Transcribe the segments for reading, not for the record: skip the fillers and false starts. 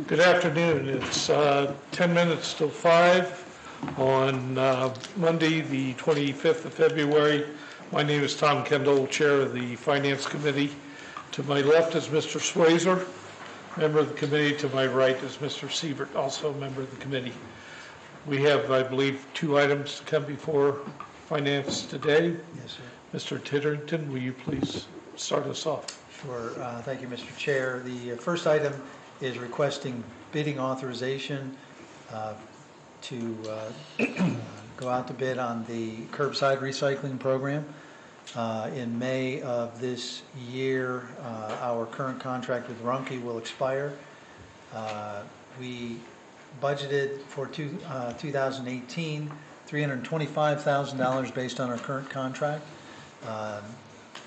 Good afternoon. It's 10 minutes till 5 on Monday, the 25th of February. My name is Tom Kendall, Chair of the Finance Committee. To my left is Mr. Swayzer, member of the committee. To my right is Mr. Siebert, also a member of the committee. We have, I believe, 2 items to come before Finance today. Yes, sir. Mr. Titterington, will you please start us off? Sure. Thank you, Mr. Chair. The first item is requesting bidding authorization to go out to bid on the curbside recycling program. In May of this year, our current contract with Rumpke will expire. We budgeted for 2018 $325,000 based on our current contract,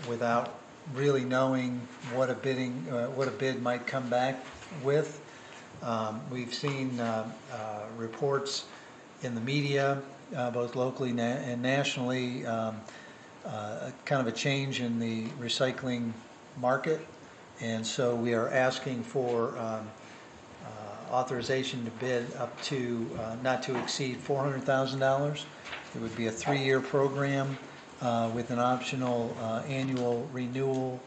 without really knowing what a bid might come back with. We've seen reports in the media, both locally and nationally, kind of a change in the recycling market, and so we are asking for authorization to bid up to not to exceed $400,000. It would be a 3-year program with an optional annual renewal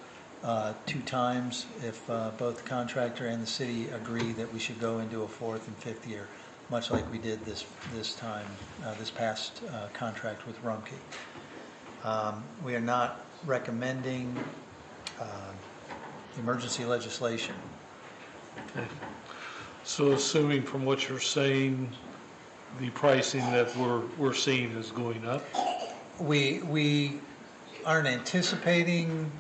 2 times if both the contractor and the city agree that we should go into a 4th and 5th year, much like we did this past contract with Rumpke. We are not recommending emergency legislation. Okay. So assuming from what you're saying, the pricing that we're seeing is going up? We aren't anticipating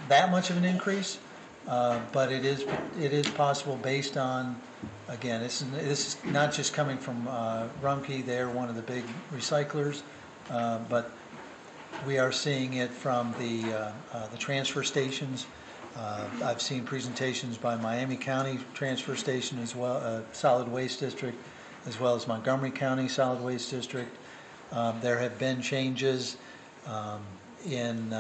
that much of an increase, but it is possible based on, again, this is not just coming from Rumpke. They're one of the big recyclers, but we are seeing it from the transfer stations. I've seen presentations by Miami County Transfer Station as well, Solid Waste District, as well as Montgomery County Solid Waste District. There have been changes in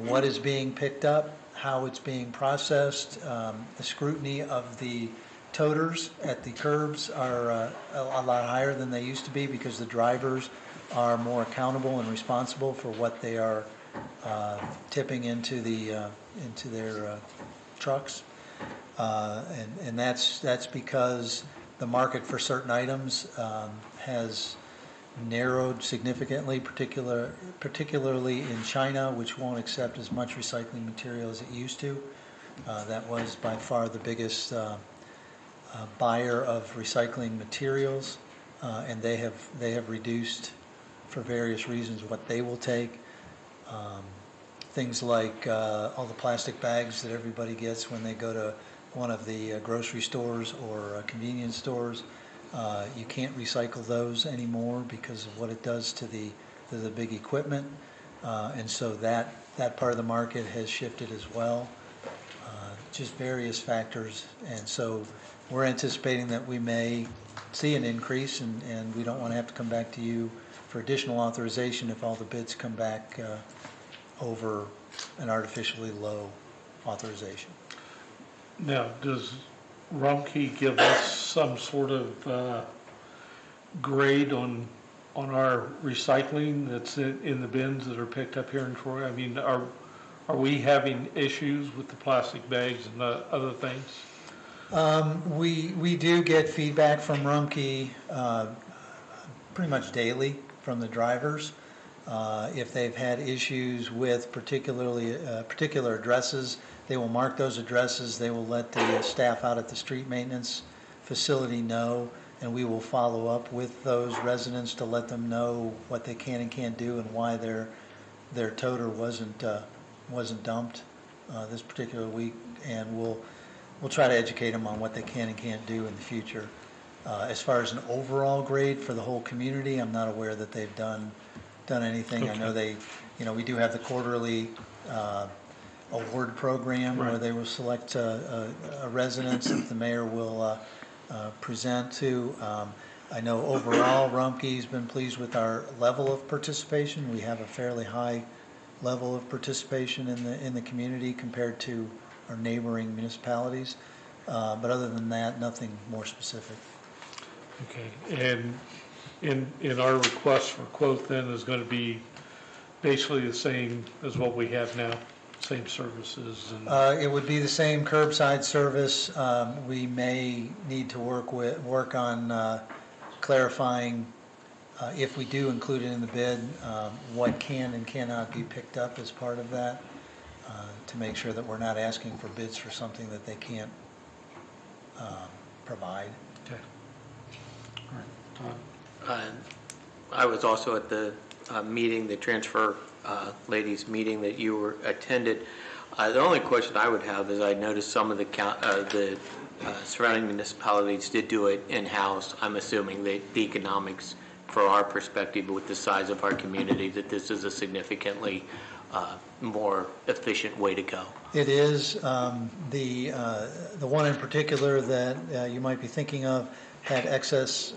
what is being picked up, how it's being processed. The scrutiny of the toters at the curbs are a lot higher than they used to be because the drivers are more accountable and responsible for what they are tipping into their trucks, and that's because the market for certain items has narrowed significantly, particularly in China, which won't accept as much recycling material as it used to. That was by far the biggest buyer of recycling materials, and they have reduced for various reasons what they will take. Things like all the plastic bags that everybody gets when they go to one of the grocery stores or convenience stores. You can't recycle those anymore because of what it does to the big equipment, and so that part of the market has shifted as well. Just various factors, and so we're anticipating that we may see an increase, and we don't want to have to come back to you for additional authorization if all the bids come back over an artificially low authorization. Now, does Rumpke give us some sort of grade on our recycling that's in the bins that are picked up here in Troy? I mean, are we having issues with the plastic bags and other things? We do get feedback from Rumpke pretty much daily from the drivers. If they've had issues with particular addresses, they will mark those addresses. They will let the staff out at the street maintenance facility know, and we will follow up with those residents to let them know what they can and can't do and why their toter wasn't dumped this particular week, and we'll try to educate them on what they can and can't do in the future. As far as an overall grade for the whole community, I'm not aware that they've done anything. Okay. I know we do have the quarterly award program, right, where they will select residents that the mayor will present to. I know overall Rumpke's been pleased with our level of participation. We have a fairly high level of participation in the community compared to our neighboring municipalities. But other than that, nothing more specific. Okay, and in our request for quote then is going to be basically the same as what we have now, same services and, It would be the same curbside service. We may need to work on clarifying, if we do include it in the bid, what can and cannot be picked up as part of that, to make sure that we're not asking for bids for something that they can't provide. okay. All right, Todd? I was also at the meeting, the transfer ladies meeting that you attended. The only question I would have is I noticed some of the surrounding municipalities did do it in-house. I'm assuming the economics, for our perspective with the size of our community, that this is a significantly more efficient way to go. It is. The one in particular that you might be thinking of had excess,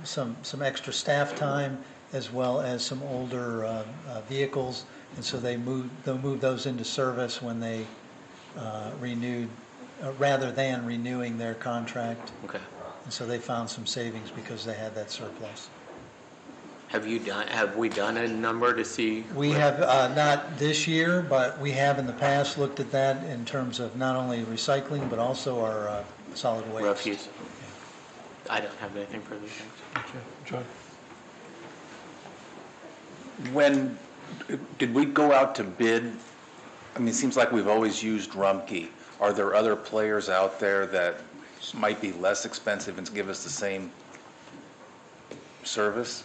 some extra staff time, as well as some older vehicles, and so they'll move those into service when they renewed, rather than renewing their contract. Okay. And so they found some savings because they had that surplus. Have we done a number to see? We have, not this year, but we have in the past looked at that in terms of not only recycling, but also our solid waste. Refuse? I don't have anything further, thanks. Okay, John? When did we go out to bid? I mean, it seems like we've always used Rumpke. Are there other players out there that might be less expensive and give us the same service?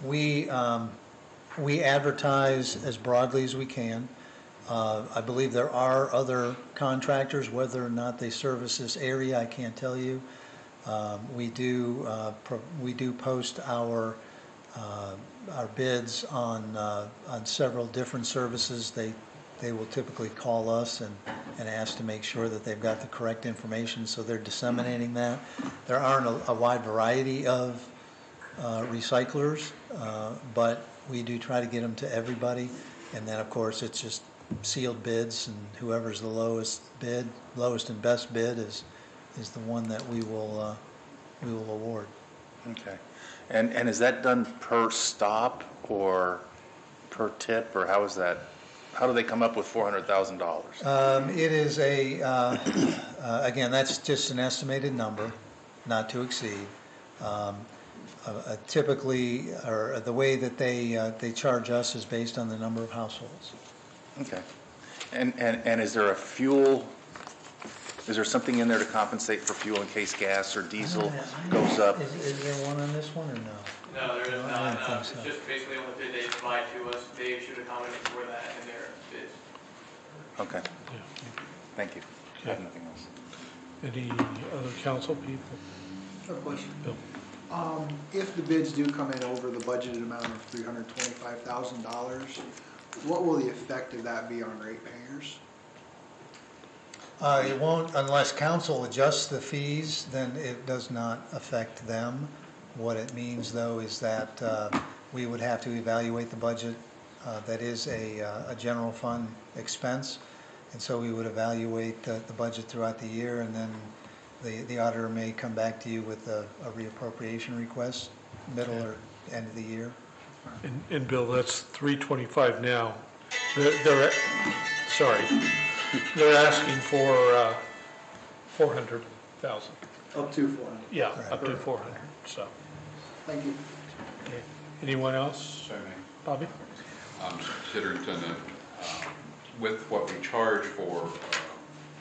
We advertise as broadly as we can. I believe there are other contractors. Whether or not they service this area, I can't tell you. We do post our bids on several different services. They will typically call us and ask to make sure that they've got the correct information, so they're disseminating that. There aren't a wide variety of recyclers, but we do try to get them to everybody. And then, of course, it's just sealed bids, and whoever's the lowest and best bid is the one that we will award. Okay. And is that done per stop or per tip, or how is that? How do they come up with $400,000? It is again, that's just an estimated number, not to exceed. Typically, or the way that they charge us is based on the number of households. Okay. And is there a fuel? Is there something in there to compensate for fuel in case gas or diesel goes up? Is there one on this one or no? No, there is No, I not. don't think It's so. just basically on the bid they provide to us. They should accommodate for that in their bids. Okay. Yeah. Thank you. I have nothing else. Any other council people? A question. Bill? If the bids do come in over the budgeted amount of $325,000, what will the effect of that be on ratepayers? It won't, unless council adjusts the fees, then it does not affect them. What it means, though, is that we would have to evaluate the budget. That is a general fund expense, and so we would evaluate the budget throughout the year, and then the auditor may come back to you with a reappropriation request, middle or end of the year. And Bill, that's 325 now. They're asking for 400,000. Up to 400. Yeah, up to 400, so. Thank you. Okay. Anyone else? Sorry, Bobby? Mr. Titterington, with what we charge for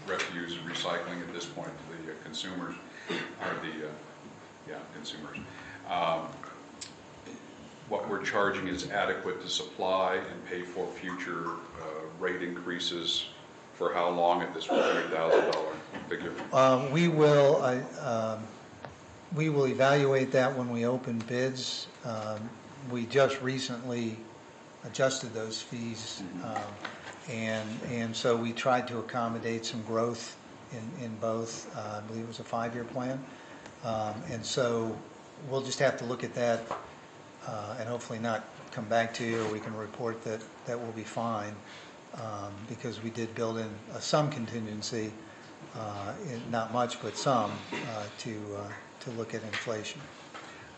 refuse and recycling at this point to the consumers, or the consumers, what we're charging is adequate to supply and pay for future rate increases for how long at this $400,000 figure? We will evaluate that when we open bids. We just recently adjusted those fees, and so we tried to accommodate some growth in both. I believe it was a 5-year plan, and so we'll just have to look at that and hopefully not come back to you, or we can report that will be fine, because we did build in some contingency not much, but some, to look at inflation.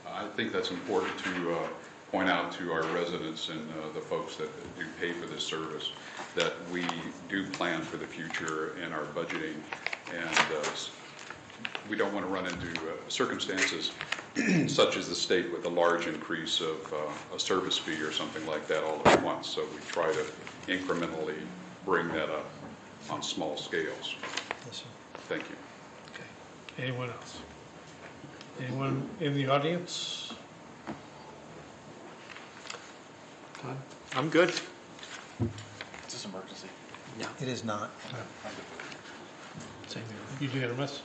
I think that's important to point out to our residents and the folks that do pay for this service, that we do plan for the future in our budgeting, and we don't want to run into circumstances such as the state with a large increase of a service fee or something like that all at once. So we try to incrementally bring that up on small scales. Yes, sir. Thank you. Okay. Anyone else? Anyone in the audience? Todd? I'm good. Is this emergency? It is not. Same here. Unanimous?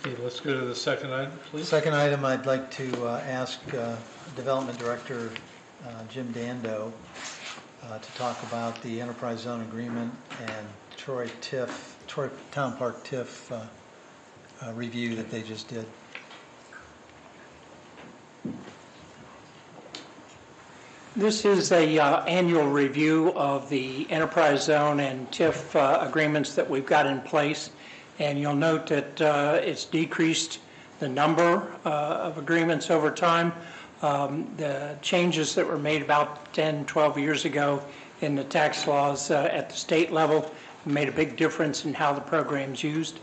Okay. Okay, let's go to the second item, please. Second item, I'd like to ask Development Director Jim Dando to talk about the Enterprise Zone Agreement and Troy Town Park TIF review that they just did. This is a annual review of the enterprise zone and TIF agreements that we've got in place. And you'll note that it's decreased the number of agreements over time. The changes that were made about 10, 12 years ago in the tax laws at the state level made a big difference in how the program's used.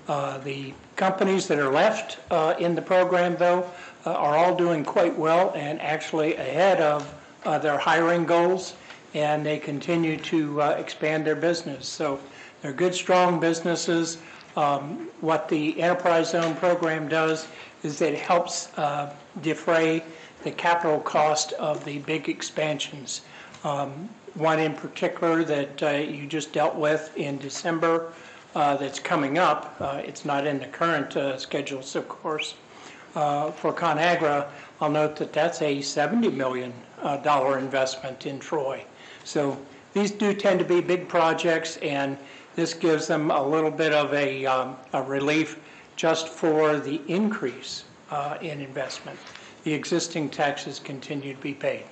The companies that are left in the program, though, are all doing quite well and actually ahead of their hiring goals, and they continue to expand their business. So they're good, strong businesses. What the Enterprise Zone program does is it helps defray the capital cost of the big expansions. One in particular that you just dealt with in December that's coming up, it's not in the current schedules, of course. For ConAgra, I'll note that that's a $70 million investment in Troy. So these do tend to be big projects, and this gives them a little bit of a relief just for the increase in investment. The existing taxes continue to be paid.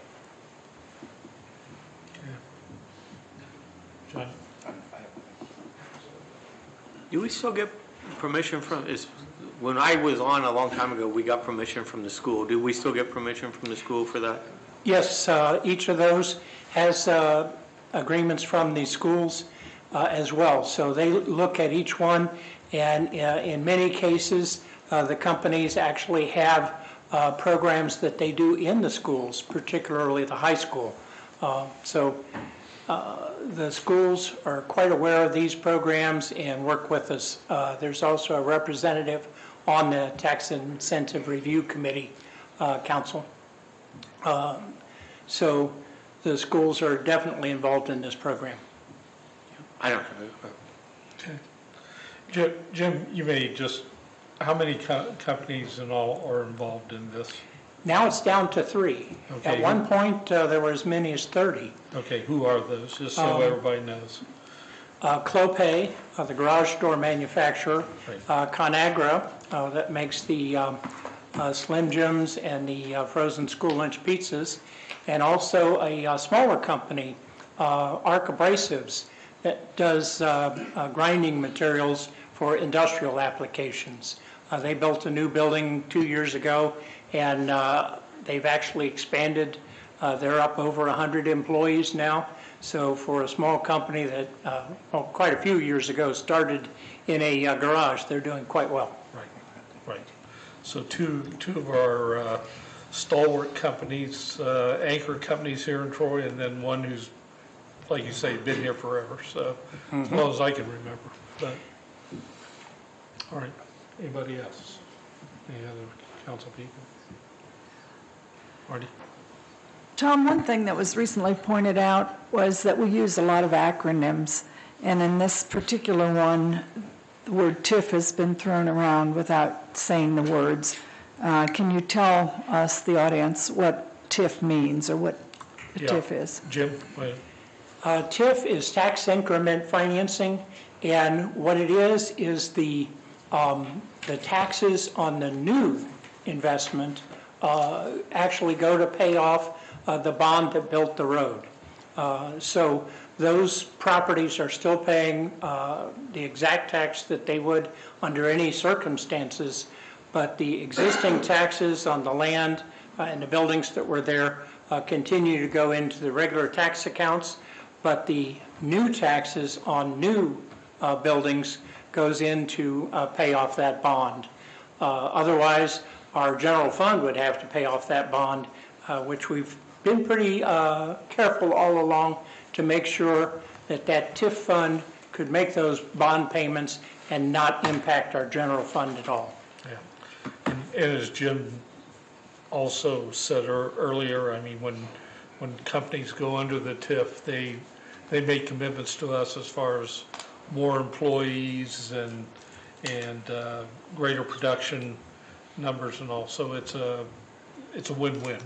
John? Do we still get permission from, when I was on a long time ago, we got permission from the school. Do we still get permission from the school for that? Yes, each of those has agreements from the schools as well. So they look at each one, and in many cases, the companies actually have programs that they do in the schools, particularly the high school. So the schools are quite aware of these programs and work with us. There's also a representative on the Tax Incentive Review Committee Council. So the schools are definitely involved in this program. I don't know. Okay. Jim, you may just, how many companies in all are involved in this? Now it's down to 3. Okay. At one point, there were as many as 30. Okay, who are those, just so everybody knows? Clopay, the garage door manufacturer, Right. ConAgra, that makes the Slim Jims and the frozen school lunch pizzas, and also a smaller company, Arc Abrasives, that does grinding materials for industrial applications. They built a new building 2 years ago, and they've actually expanded. They're up over 100 employees now. So for a small company that, quite a few years ago, started in a garage, they're doing quite well. Right. So two of our stalwart companies, anchor companies here in Troy, and then one who's, like you say, been here forever, so as well as I can remember. But all right, anybody else? Any other council people? Marty? Tom, one thing that was recently pointed out was that we use a lot of acronyms, and in this particular one, the word TIF has been thrown around without saying the words. Can you tell us, the audience, what TIF means or what the TIF is? Jim? Wait. TIF is tax increment financing, and what it is the taxes on the new investment actually go to pay off the bond that built the road. So those properties are still paying the exact tax that they would under any circumstances, but the existing taxes on the land and the buildings that were there continue to go into the regular tax accounts, but the new taxes on new buildings goes in to pay off that bond. Otherwise, our general fund would have to pay off that bond, which we've been pretty careful all along to make sure that that TIF fund could make those bond payments and not impact our general fund at all. Yeah. And as Jim also said earlier, I mean, when companies go under the TIF, they make commitments to us as far as more employees and greater production numbers, and also it's a win-win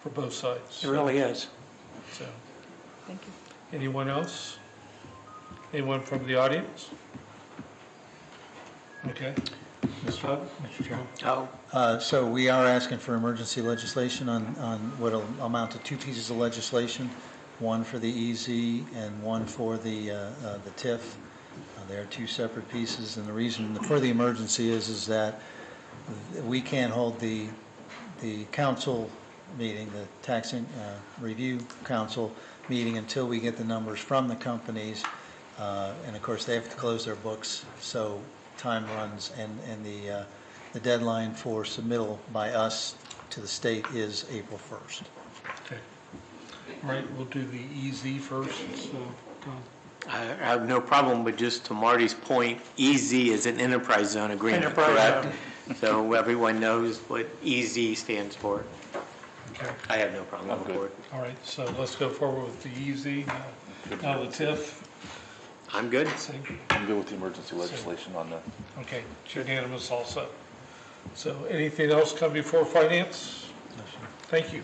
for both sides. It really is. So, Thank you. anyone else? Anyone from the audience? Okay. Mr. Chairman. Oh, So we are asking for emergency legislation on what will amount to two pieces of legislation, one for the EZ and one for the TIF. They are two separate pieces, and the reason for the emergency is that we can't hold the council meeting, the tax review council meeting, until we get the numbers from the companies, and of course they have to close their books, so time runs, and the deadline for submittal by us to the state is April 1st. Okay. All right, we'll do the EZ first. So, Tom. I have no problem, but just to Marty's point, EZ is an enterprise zone agreement, Enterprise correct? zone. So everyone knows what EZ stands for. Okay. I have no problem with the board. All right, so let's go forward with the EZ. Now the TIF. I'm good. Same. I'm good with the emergency legislation on that. Okay, it's unanimous also. So anything else come before finance? Thank you.